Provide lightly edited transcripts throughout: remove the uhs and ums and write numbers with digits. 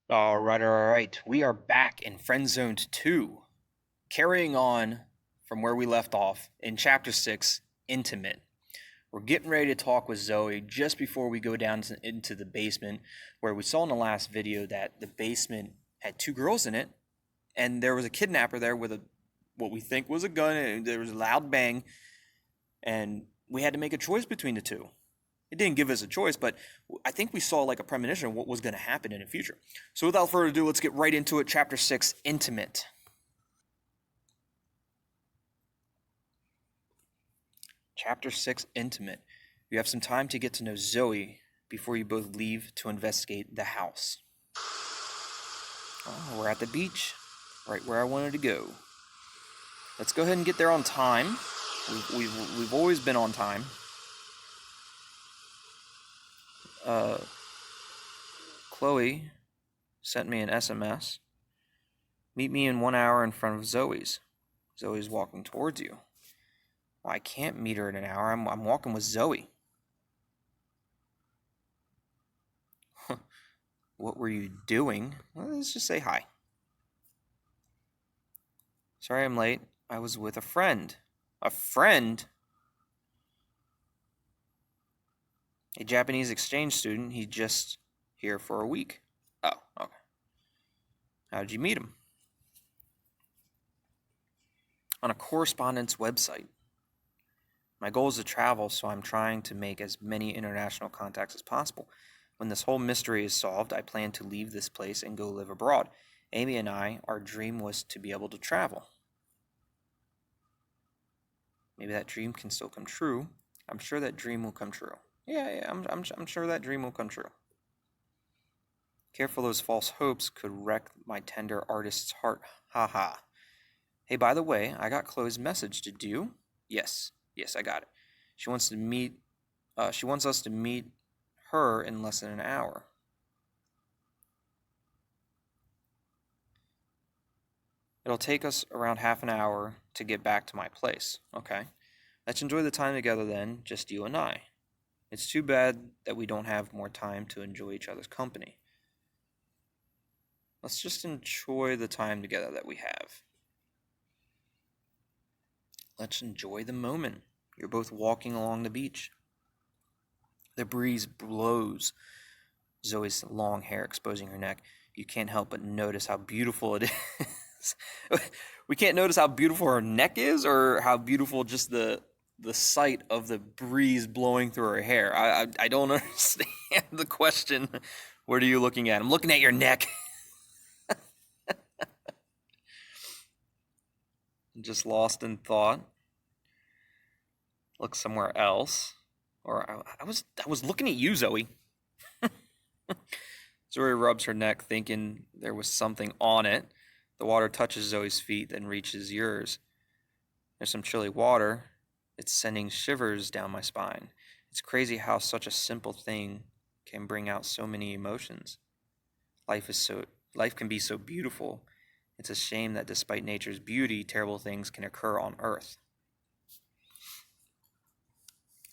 All right. We are back in Friendzoned 2, carrying on from where we left off in Chapter 6, Intimate. We're getting ready to talk with Zoe just before we go down into the basement, where we saw in the last video that the basement had two girls in it, and there was a kidnapper there with what we think was a gun, and there was a loud bang, and we had to make a choice between the two. It didn't give us a choice, but I think we saw like a premonition of what was going to happen in the future. So without further ado, let's get right into it. Chapter 6, Intimate. Chapter 6, Intimate. You have some time to get to know Zoe before you both leave to investigate the house. Oh, we're at the beach, right where I wanted to go. Let's go ahead and get there on time. We've always been on time. Chloe sent me an SMS. Meet me in 1 hour in front of Zoe's. Zoe's walking towards you. Well, I can't meet her in an hour. I'm walking with Zoe. What were you doing? Well, let's just say hi. Sorry I'm late. I was with a friend. A friend? A Japanese exchange student. He's just here for a week. Oh, okay. How did you meet him? On a correspondence website. My goal is to travel, so I'm trying to make as many international contacts as possible. When this whole mystery is solved, I plan to leave this place and go live abroad. Amy and I, our dream was to be able to travel. Maybe that dream can still come true. I'm sure that dream will come true. Yeah, I'm sure that dream will come true. Careful, those false hopes could wreck my tender artist's heart. Ha ha. Hey, by the way, I got Chloe's message. Did you? Yes, I got it. She wants us to meet her in less than an hour. It'll take us around half an hour to get back to my place. Okay. Let's enjoy the time together then, just you and I. It's too bad that we don't have more time to enjoy each other's company. Let's just enjoy the time together that we have. Let's enjoy the moment. You're both walking along the beach. The breeze blows Zoe's long hair exposing her neck. You can't help but notice how beautiful it is. We can't notice how beautiful her neck is, or how beautiful just the sight of the breeze blowing through her hair. I don't understand the question. What are you looking at? I'm looking at your neck. Just lost in thought. Look somewhere else. Or I was looking at you, Zoe. Zoe rubs her neck, thinking there was something on it. The water touches Zoe's feet, then reaches yours. There's some chilly water. It's sending shivers down my spine. It's crazy how such a simple thing can bring out so many emotions. Life can be so beautiful. It's a shame that despite nature's beauty, terrible things can occur on Earth.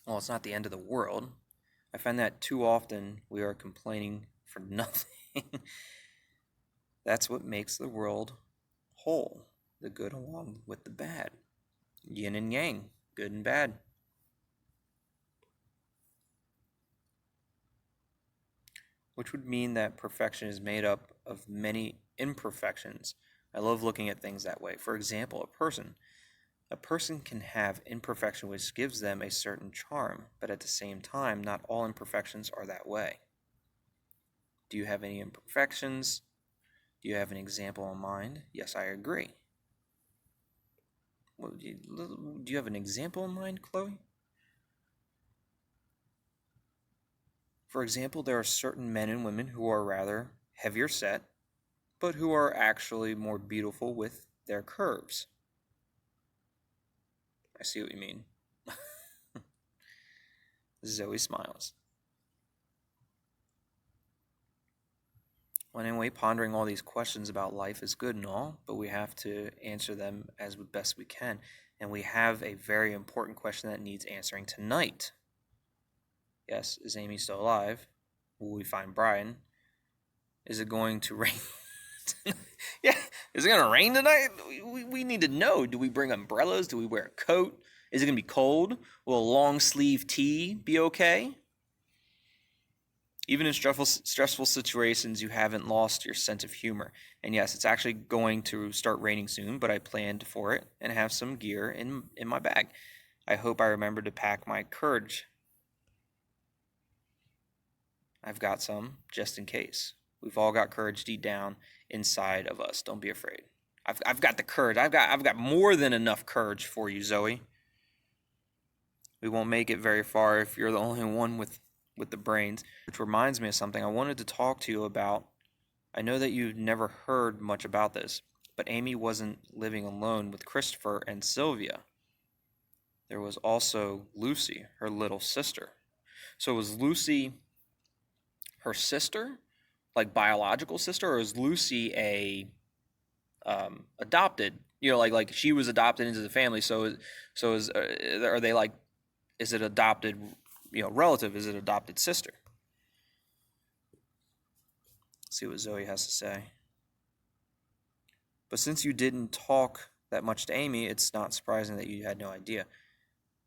Well, it's not the end of the world. I find that too often we are complaining for nothing. That's what makes the world whole, the good along with the bad. Yin and yang, good and bad. Which would mean that perfection is made up of many imperfections. I love looking at things that way. For example, a person. A person can have imperfection which gives them a certain charm, but at the same time, not all imperfections are that way. Do you have any imperfections? Do you have an example in mind? Yes, I agree. Do you have an example in mind, Chloe? For example, there are certain men and women who are rather heavier set, but who are actually more beautiful with their curves. I see what you mean. Zoe smiles. Well, anyway, pondering all these questions about life is good and all, but we have to answer them as best we can. And we have a very important question that needs answering tonight. Yes, is Amy still alive? Will we find Bryan? Is it going to rain? Yeah, is it going to rain tonight? We need to know. Do we bring umbrellas? Do we wear a coat? Is it going to be cold? Will a long sleeve tee be okay? Even in stressful situations, you haven't lost your sense of humor. And yes, it's actually going to start raining soon, but I planned for it and have some gear in my bag. I hope I remember to pack my courage. I've got some, just in case. We've all got courage deep down inside of us. Don't be afraid. I've got the courage. I've got more than enough courage for you, Zoe. We won't make it very far if you're the only one with the brains. Which reminds me of something I wanted to talk to you about. I know that you've never heard much about this, but Amy wasn't living alone with Christopher and Sylvia. There was also Lucy, her little sister. So was Lucy her sister, like biological sister, or is Lucy a adopted? You know, like she was adopted into the family. So are they like? Is it adopted? You know, relative? Is it adopted sister? Let's see what Zoe has to say. But since you didn't talk that much to Amy, it's not surprising that you had no idea.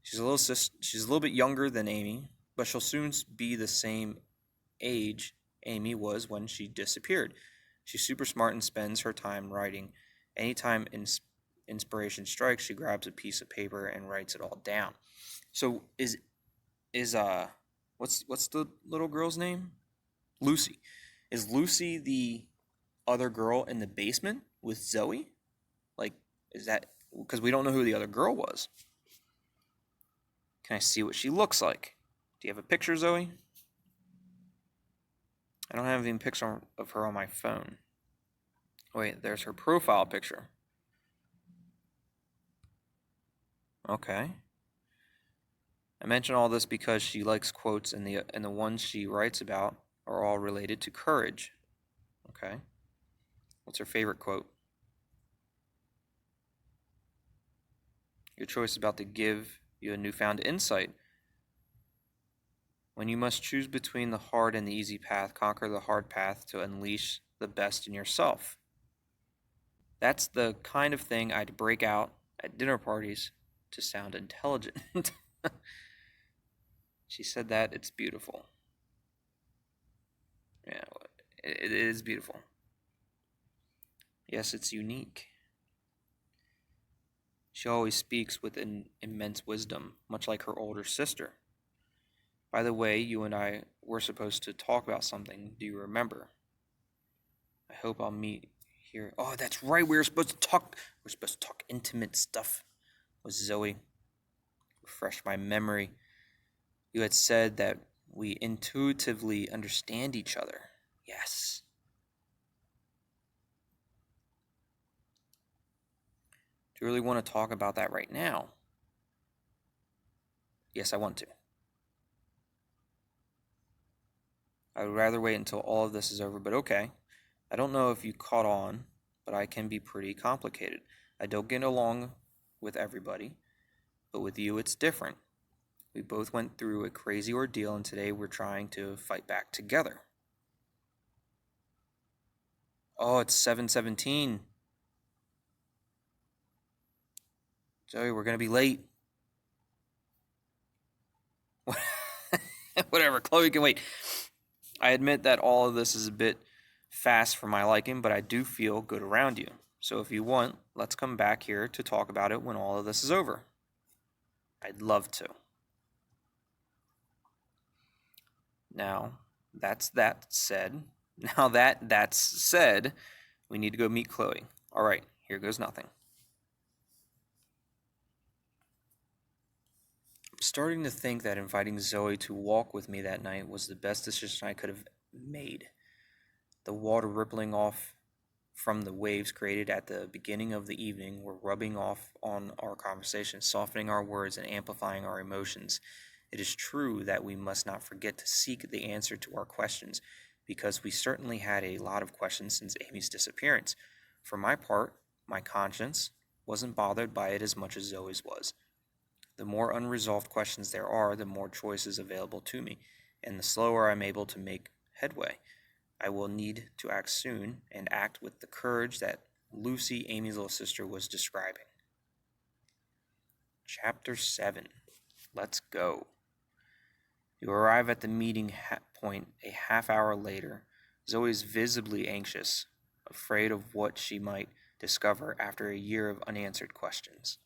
She's a little bit younger than Amy, but she'll soon be the same age Amy was when she disappeared. She's super smart and spends her time writing. Anytime inspiration strikes, she grabs a piece of paper and writes it all down. So is what's the little girl's name? Lucy. Is Lucy the other girl in the basement with Zoe? Like, is that because we don't know who the other girl was? Can I see what she looks like? Do you have a picture, Zoe? I don't have any picture of her on my phone. Wait, there's her profile picture. Okay. I mention all this because she likes quotes, and the ones she writes about are all related to courage. Okay. What's her favorite quote? Your choice is about to give you a newfound insight. When you must choose between the hard and the easy path, conquer the hard path to unleash the best in yourself. That's the kind of thing I'd break out at dinner parties to sound intelligent. She said that. It's beautiful. Yeah, it is beautiful. Yes, it's unique. She always speaks with an immense wisdom, much like her older sister. By the way, you and I were supposed to talk about something. Do you remember? I hope I'll meet here. Oh, that's right. We're supposed to talk intimate stuff with Zoe. Refresh my memory. You had said that we intuitively understand each other. Yes. Do you really want to talk about that right now? Yes, I want to. I would rather wait until all of this is over, but okay. I don't know if you caught on, but I can be pretty complicated. I don't get along with everybody, but with you it's different. We both went through a crazy ordeal, and today we're trying to fight back together. Oh, it's 7:17. Zoe, we're going to be late. Whatever, Chloe can wait. I admit that all of this is a bit fast for my liking, but I do feel good around you. So if you want, let's come back here to talk about it when all of this is over. I'd love to. Now that that's said, we need to go meet Chloe. All right, here goes nothing. I'm starting to think that inviting Zoe to walk with me that night was the best decision I could have made. The water rippling off from the waves created at the beginning of the evening were rubbing off on our conversation, softening our words and amplifying our emotions. It is true that we must not forget to seek the answer to our questions, because we certainly had a lot of questions since Amy's disappearance. For my part, my conscience wasn't bothered by it as much as Zoe's was. The more unresolved questions there are, the more choices available to me, and the slower I'm able to make headway. I will need to act soon and act with the courage that Lucy, Amy's little sister, was describing. Chapter 7. Let's go. You arrive at the meeting point a half hour later. Zoe is visibly anxious, afraid of what she might discover after a year of unanswered questions.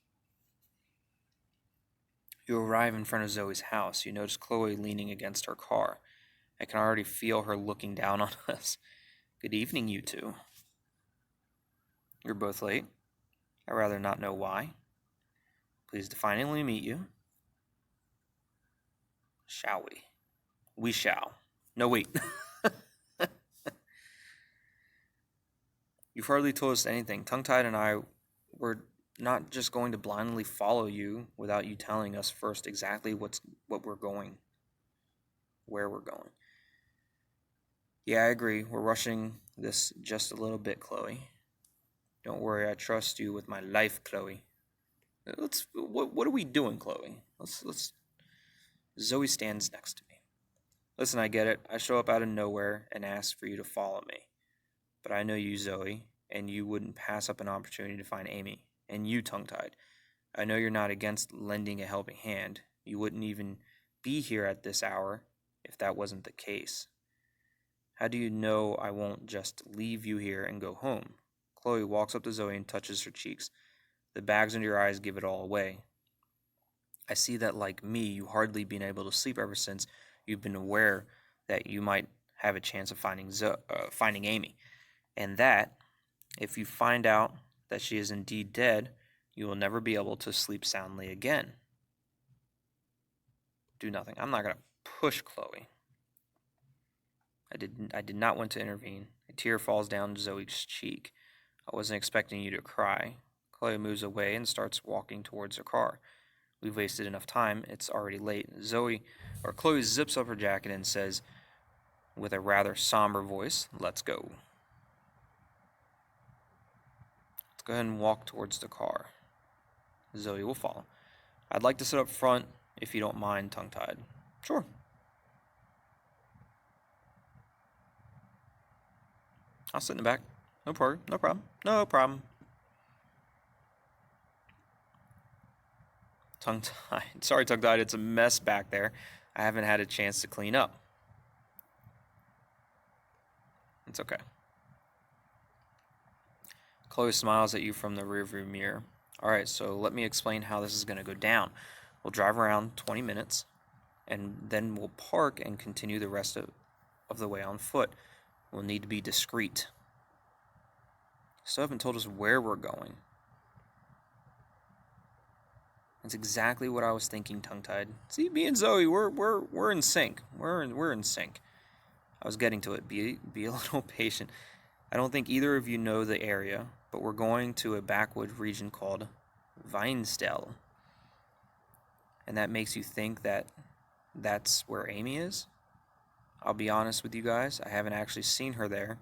You arrive in front of Zoe's house. You notice Chloe leaning against her car. I can already feel her looking down on us. Good evening, you two. You're both late. I'd rather not know why. Pleased to finally meet you. Shall we? We shall. No, wait. You've hardly told us anything. Tongue-tied and I were not just going to blindly follow you without you telling us first exactly where we're going. Yeah, I agree. We're rushing this just a little bit, Chloe. Don't worry, I trust you with my life, Chloe. What are we doing, Chloe? Let's. Zoe stands next to me. Listen, I get it. I show up out of nowhere and ask for you to follow me. But I know you, Zoe, and you wouldn't pass up an opportunity to find Amy. And you, Tongue-tied. I know you're not against lending a helping hand. You wouldn't even be here at this hour if that wasn't the case. How do you know I won't just leave you here and go home? Chloe walks up to Zoe and touches her cheeks. The bags under your eyes give it all away. I see that, like me, you hardly been able to sleep ever since you've been aware that you might have a chance of finding Amy. And that, if you find out that she is indeed dead, you will never be able to sleep soundly again. Do nothing. I'm not going to push Chloe. I did not want to intervene. A tear falls down Zoe's cheek. I wasn't expecting you to cry. Chloe moves away and starts walking towards her car. We've wasted enough time. It's already late. Chloe zips up her jacket and says, with a rather somber voice, "Let's go." Let's go ahead and walk towards the car. Zoe will follow. I'd like to sit up front, if you don't mind, Tongue-tied. Sure. I'll sit in the back. No problem. Tongue-tied. Sorry, Tongue-tied. It's a mess back there. I haven't had a chance to clean up. It's okay. Chloe smiles at you from the rearview mirror. All right, so let me explain how this is going to go down. We'll drive around 20 minutes, and then we'll park and continue the rest of the way on foot. We'll need to be discreet. Still haven't told us where we're going. That's exactly what I was thinking, Tongue-tied. See, me and Zoe, we're in sync. We're in sync. I was getting to it. Be a little patient. I don't think either of you know the area, but we're going to a backwood region called Friendzoned. And that makes you think that that's where Amy is? I'll be honest with you guys, I haven't actually seen her there,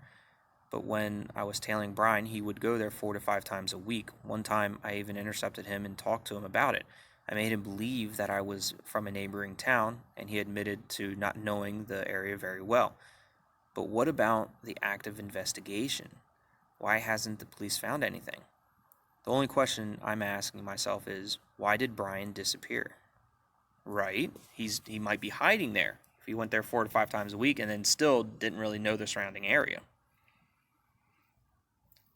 but when I was tailing Bryan, he would go there 4 to 5 times a week. One time, I even intercepted him and talked to him about it. I made him believe that I was from a neighboring town, and he admitted to not knowing the area very well. But what about the active investigation? Why hasn't the police found anything? The only question I'm asking myself is, why did Bryan disappear? Right? He might be hiding there if he went there 4 to 5 times a week and then still didn't really know the surrounding area.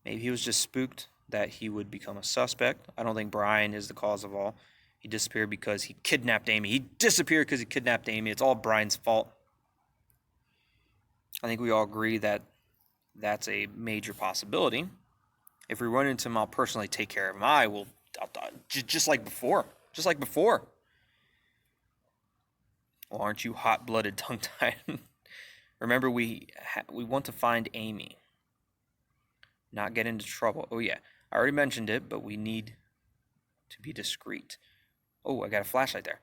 Maybe he was just spooked that he would become a suspect. I don't think Bryan is the cause of all. He disappeared because he kidnapped Amy. He disappeared because he kidnapped Amy. It's all Bryan's fault. I think we all agree that that's a major possibility. If we run into him, I'll personally take care of him. I'll just like before. Well, aren't you hot-blooded, tongue-tied? Remember, we want to find Amy. Not get into trouble. Oh, yeah. I already mentioned it, but we need to be discreet. Oh, I got a flashlight there.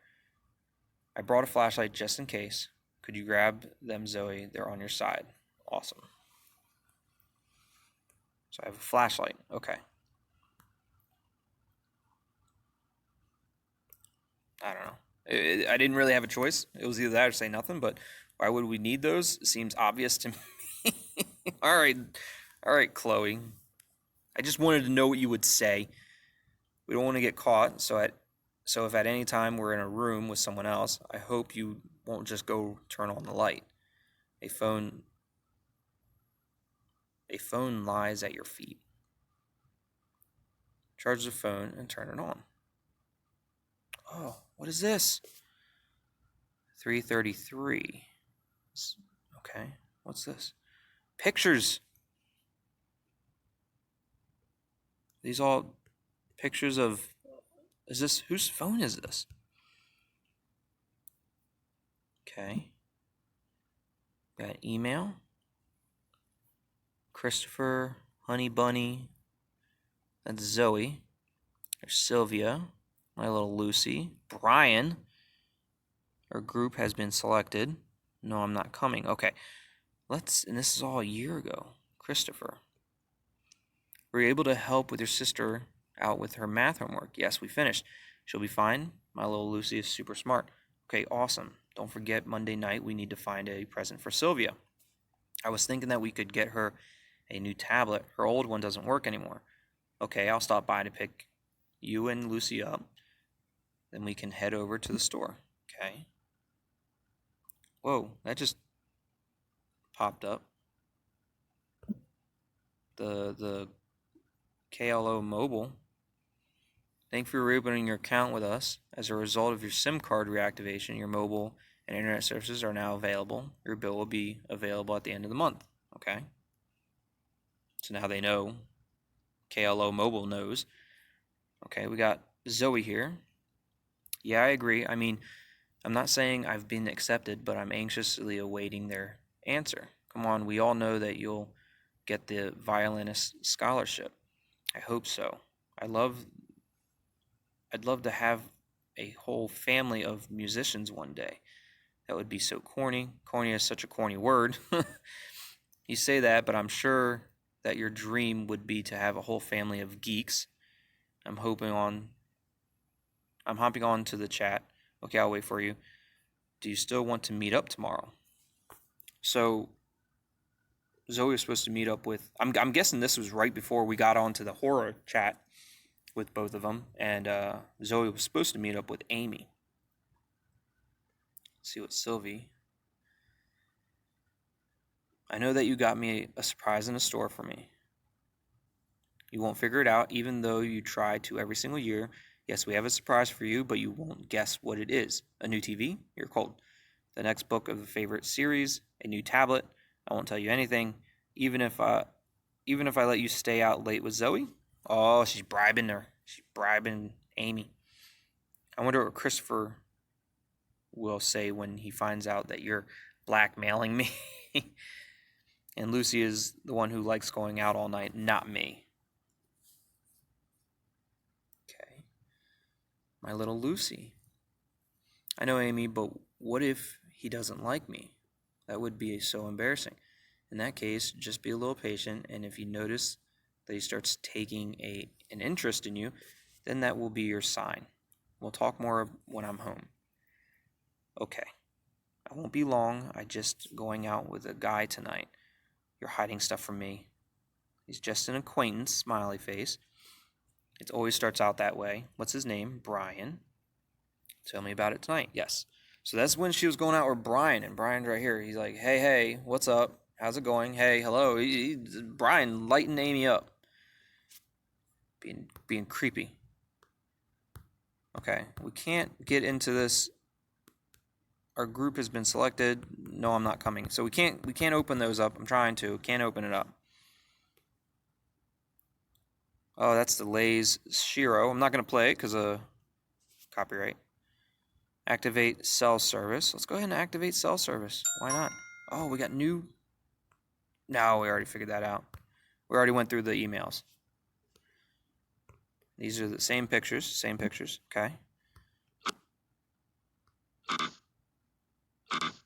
I brought a flashlight just in case. Could you grab them, Zoe? They're on your side. Awesome. So I have a flashlight. Okay. I don't know. I didn't really have a choice. It was either that or say nothing, but why would we need those? It seems obvious to me. All right. All right, Chloe. I just wanted to know what you would say. We don't want to get caught, so if at any time we're in a room with someone else, I hope you won't just go turn on the light. A phone lies at your feet. Charge the phone and turn it on. Oh, what is this? 3:33. Okay, what's this? Pictures. These all pictures of... Is this... Whose phone is this? Okay. Got email. Christopher, Honey Bunny. That's Zoe. There's Sylvia. My little Lucy. Bryan. Our group has been selected. No, I'm not coming. Okay. And this is all a year ago. Christopher. Were you able to help with your sister out with her math homework? Yes, we finished. She'll be fine. My little Lucy is super smart. Okay, awesome. Don't forget, Monday night we need to find a present for Sylvia. I was thinking that we could get her a new tablet. Her old one doesn't work anymore. Okay, I'll stop by to pick you and Lucy up. Then we can head over to the store. Okay. Whoa, that just popped up. The KLO Mobile. Thank you for reopening your account with us. As a result of your SIM card reactivation, your mobile and internet services are now available. Your bill will be available at the end of the month. Okay. So now they know. KLO Mobile knows. Okay, we got Zoe here. Yeah, I agree. I mean, I'm not saying I've been accepted, but I'm anxiously awaiting their answer. Come on, we all know that you'll get the violinist scholarship. I hope so. I'd love to have a whole family of musicians one day. That would be so corny. Corny is such a corny word. You say that, but I'm sure that your dream would be to have a whole family of geeks. I'm hopping on to the chat. Okay, I'll wait for you. Do you still want to meet up tomorrow? So Zoe was supposed to meet up with... I'm guessing this was right before we got onto the horror chat with both of them. And Zoe was supposed to meet up with Amy. Let's see what Sylvie... I know that you got me a surprise in the store for me. You won't figure it out, even though you try to every single year. Yes, we have a surprise for you, but you won't guess what it is. A new TV? You're cold. The next book of a favorite series? A new tablet? I won't tell you anything. Even if I let you stay out late with Zoe? Oh, she's bribing her. She's bribing Amy. I wonder what Christopher will say when he finds out that you're blackmailing me. And Lucy is the one who likes going out all night, not me. Okay. My little Lucy. I know, Amy, but what if he doesn't like me? That would be so embarrassing. In that case, just be a little patient, and if you notice that he starts taking an interest in you, then that will be your sign. We'll talk more when I'm home. Okay. I won't be long. I'm just going out with a guy tonight. You're hiding stuff from me. He's just an acquaintance, smiley face. It always starts out that way. What's his name? Bryan. Tell me about it tonight. Yes. So that's when she was going out with Bryan, and Bryan's right here. He's like, hey, what's up? How's it going? Hey, hello. Bryan lighting Amy up. Being creepy. Okay, we can't get into this. Our group has been selected. No, I'm not coming. So we can't open those up. I'm trying to. Can't open it up. Oh, that's the Lay's Shiro. I'm not going to play it because of copyright. Activate cell service. Let's go ahead and activate cell service. Why not? Oh, we got new... No, we already figured that out. We already went through the emails. These are the same pictures. Okay.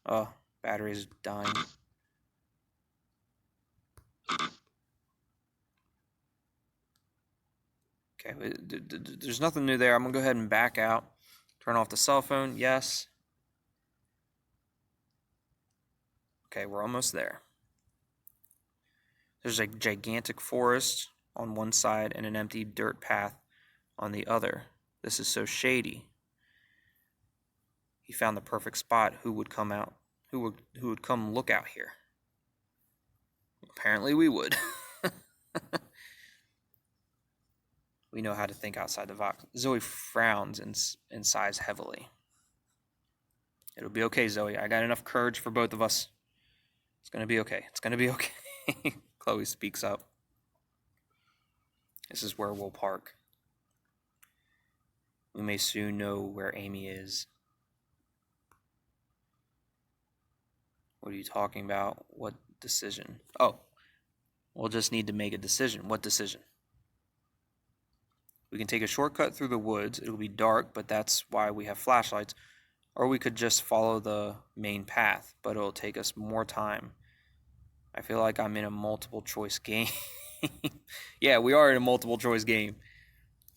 Oh, battery's dying. Okay, there's nothing new there. I'm going to go ahead and back out. Turn off the cell phone. Yes. Okay, we're almost there. There's a gigantic forest on one side and an empty dirt path on the other. This is so shady. He found the perfect spot. Who would come out? Who would come look out here? Apparently we would. We know how to think outside the box. Zoe frowns and sighs heavily. It'll be okay, Zoe. I got enough courage for both of us. It's going to be okay. It's going to be okay. Chloe speaks up. This is where we'll park. We may soon know where Amy is. What are you talking about? What decision? Oh, we'll just need to make a decision. What decision? We can take a shortcut through the woods. It'll be dark, but that's why we have flashlights. Or we could just follow the main path, but it'll take us more time. I feel like I'm in a multiple choice game. Yeah, we are in a multiple choice game.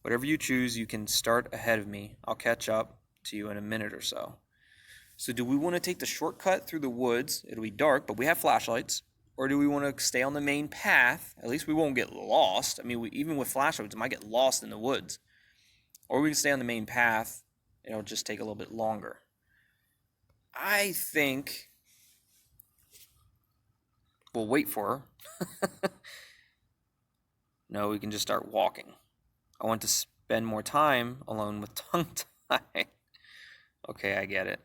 Whatever you choose, you can start ahead of me. I'll catch up to you in a minute or so. So do we want to take the shortcut through the woods? It'll be dark, but we have flashlights. Or do we want to stay on the main path? At least we won't get lost. I mean, even with flashlights, we might get lost in the woods. Or we can stay on the main path. It'll just take a little bit longer. I think we'll wait for her. No, we can just start walking. I want to spend more time alone with tongue-tied. Okay, I get it.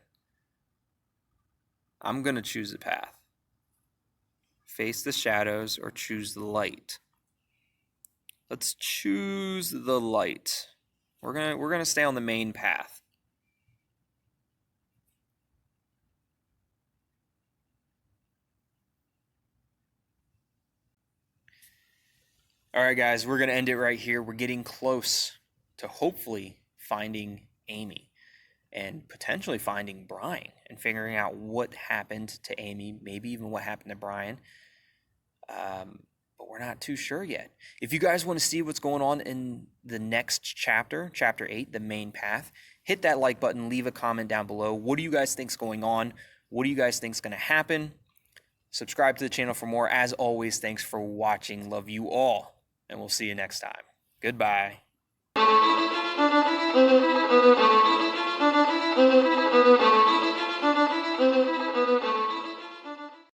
I'm going to choose the path. Face the shadows or choose the light. Let's choose the light. We're gonna stay on the main path. All right, guys, we're going to end it right here. We're getting close to hopefully finding Amy and potentially finding Bryan and figuring out what happened to Amy, maybe even what happened to Bryan. But we're not too sure yet. If you guys want to see what's going on in the next chapter, chapter 8, the main path, hit that like button, leave a comment down below. What do you guys think's going on? What do you guys think's going to happen? Subscribe to the channel for more. As always, thanks for watching. Love you all. And we'll see you next time. Goodbye.